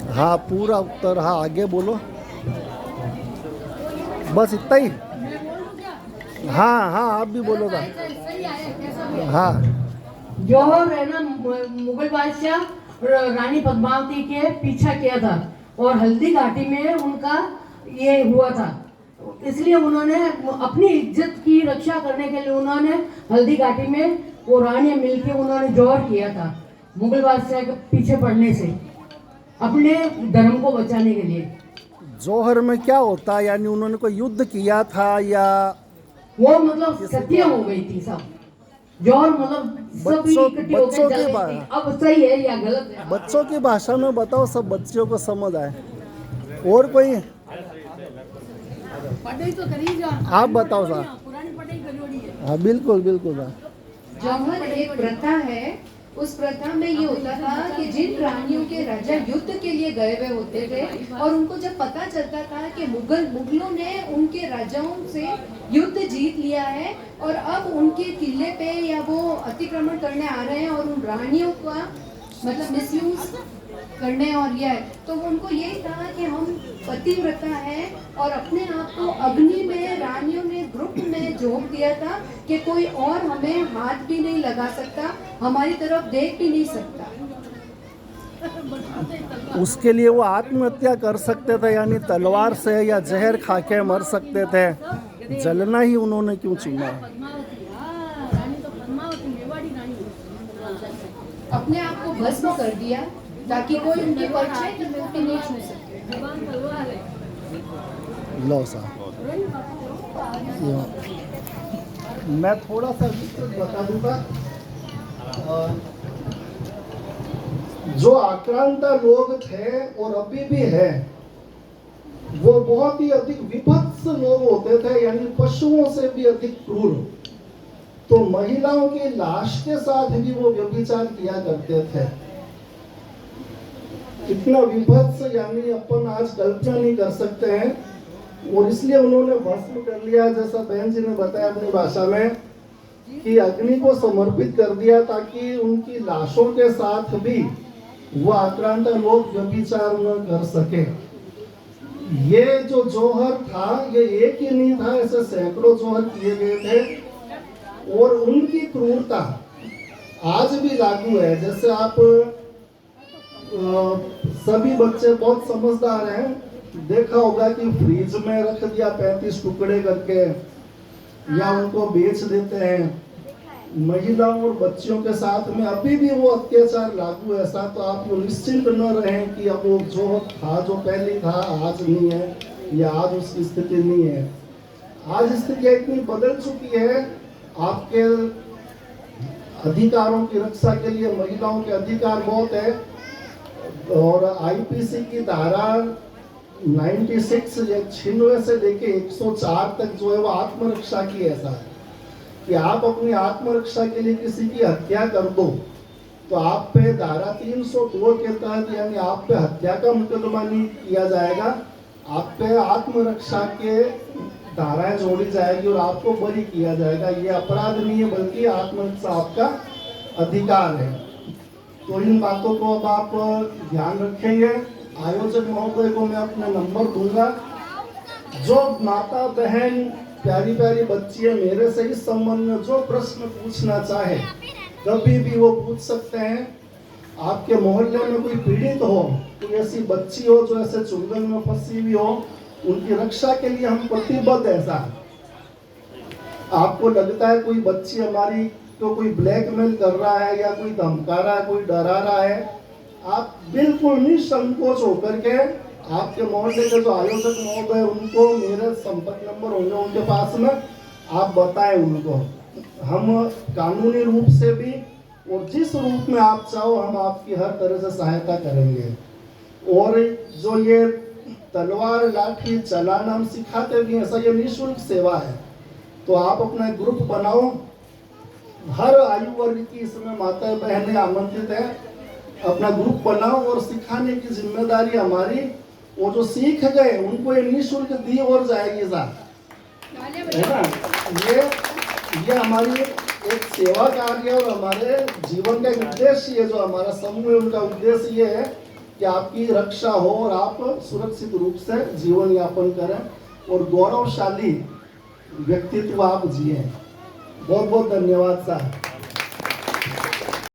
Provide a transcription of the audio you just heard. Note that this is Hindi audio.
हाँ पूरा उत्तर, हाँ आगे बोलो, बस इतना ही। हाँ हाँ आप भी बोलो ना। हाँ जौहर है ना, मुगल बादशाह रानी पद्मावती के पीछा किया था और हल्दी घाटी में उनका ये हुआ था, इसलिए उन्होंने अपनी इज्जत की रक्षा करने के लिए उन्होंने हल्दी घाटी में वो रानी मिलकर उन्होंने जौहर किया था मुगल बादशाह के पीछे पड़ने से, अपने धर्म को बचाने के लिए। जौहर में क्या होता है, यानी उन्होंने कोई युद्ध किया था या वो मतलब सत्य हो गई थी सब, जौहर मतलब सभी इकट्ठी होकर बच्चों चल के गई थी। अब सही है या गलत है? बच्चों की भाषा में बताओ, सब बच्चों को समझ आए। और कोई पढ़ाई तो करी जा, आप बताओ साहब। पुरानी पढ़ाई करी है। हाँ बिल्कुल बिल्कुल साहब। जौहर एक प्रथा है। उस प्रथा में ये होता था कि जिन रानियों के राजा युद्ध के लिए गए हुए होते थे और उनको जब पता चलता था कि मुगलों ने उनके राजाओं से युद्ध जीत लिया है और अब उनके किले पे या वो अतिक्रमण करने आ रहे हैं और उन रानियों का मतलब मिसयूज करने और यह है, तो उनको यही था कि हम पतिव्रता है और अपने आप को अग्नि में रानियों ने ग्रुप में झोंक दिया था कि कोई और हमें हाथ भी नहीं लगा सकता, हमारी तरफ देख भी नहीं सकता। उसके लिए वो आत्महत्या कर सकते थे, यानी तलवार से या जहर खा के मर सकते थे, जलना ही उन्होंने क्यों चुना? पद्मावती, हाँ रानी तो पद्मावती मेवाड़ी रानी। अपने आप को भस्म कर दिया ताकि कोई उनकी परछाई तक भी नहीं छू सके। जुबान तलवार है। लो साहब, मैं थोड़ा सा विस्तृत बता दूंगा। जो आक्रांता लोग थे और अभी भी है, वो बहुत ही अधिक विभत्स लोग होते थे, यानी पशुओं से भी अधिक क्रूर। तो महिलाओं की लाश के साथ भी वो व्यभिचार किया करते थे। इतना विभत्स यानी अपन आज कल्पना नहीं कर सकते हैं, और इसलिए उन्होंने भस्म कर लिया, जैसा बहन जी ने बताया अपनी भाषा में, कि अग्नि को समर्पित कर दिया ताकि उनकी लाशों के साथ भी वो आक्रांता लोग व्यभिचार न कर सके। ये जो जौहर था, ये एक ही नहीं था, ऐसे सैकड़ों जौहर किए गए थे, और उनकी क्रूरता आज भी लागू है। जैसे आप सभी बच्चे बहुत समझदार हैं, देखा होगा कि फ्रीज में रख दिया 35 टुकड़े करके, या उनको बेच देते हैं। महिलाओं और बच्चियों के साथ में अभी भी वो अत्याचार लागू है। ऐसा तो आप वो निश्चिंत न रहें कि अब वो जो था, जो पहले था, आज नहीं है, या आज उसकी स्थिति नहीं है। आज स्थिति इतनी बदल चुकी है। आपके अधिकारों की रक्षा के लिए महिलाओं के अधिकार बहुत है, और आईपीसी की धारा 96 या 96 से लेके 104 तक जो है वो आत्मरक्षा की ऐसा है कि आप अपनी आत्मरक्षा के लिए किसी की हत्या कर दो तो आप पे धारा 302 के तहत, यानी आप पे हत्या का मुकदमा नहीं किया जाएगा, आप पे आत्मरक्षा के धाराएं जोड़ी जाएगी और आपको बरी किया जाएगा। ये अपराध नहीं है, बल्कि आत्मरक्षा आपका अधिकार है। तो इन बातों को अब आप ध्यान रखेंगे। आयोजक महोदय को मैं अपना नंबर दूंगा। जो माता बहन प्यारी प्यारी बच्ची है, मेरे से इस संबंध में जो प्रश्न पूछना चाहे कभी भी वो पूछ सकते हैं। आपके मोहल्ले में कोई पीड़ित हो, कोई ऐसी बच्ची हो जो ऐसे चुंगल में फंसी हुई हो, उनकी रक्षा के लिए हम प्रतिबद्ध हैं। ऐसा आपको लगता है कोई बच्ची हमारी तो कोई ब्लैकमेल कर रहा है या कोई धमका रहा है, कोई डरा रहा है, आप बिल्कुल निसंकोच होकर के आपके मोहल्ले के जो आयोजक महोदय उनको मेरे संपर्क नंबर होंगे उनके पास में, आप बताएं उनको। हम कानूनी रूप से भी और जिस रूप में आप चाहो हम आपकी हर तरह से सहायता करेंगे। और जो ये तलवार लाठी चलाना हम सिखाते भी हैं, ऐसा ये निःशुल्क सेवा है। तो आप अपना ग्रुप बनाओ, हर आयु वर्ग की इसमें माताएं बहनें आमंत्रित हैं। अपना ग्रुप बनाओ और सिखाने की जिम्मेदारी हमारी। वो जो सीख गए उनको ये निःशुल्क दी और जाएगी साहब, है ना। ये हमारी एक सेवा कार्य और हमारे जीवन का एक उद्देश्य है, जो हमारा समूह है उनका उद्देश्य ये है कि आपकी रक्षा हो और आप सुरक्षित रूप से जीवन यापन करें और गौरवशाली व्यक्तित्व आप जिए। बहुत बहुत धन्यवाद साहब।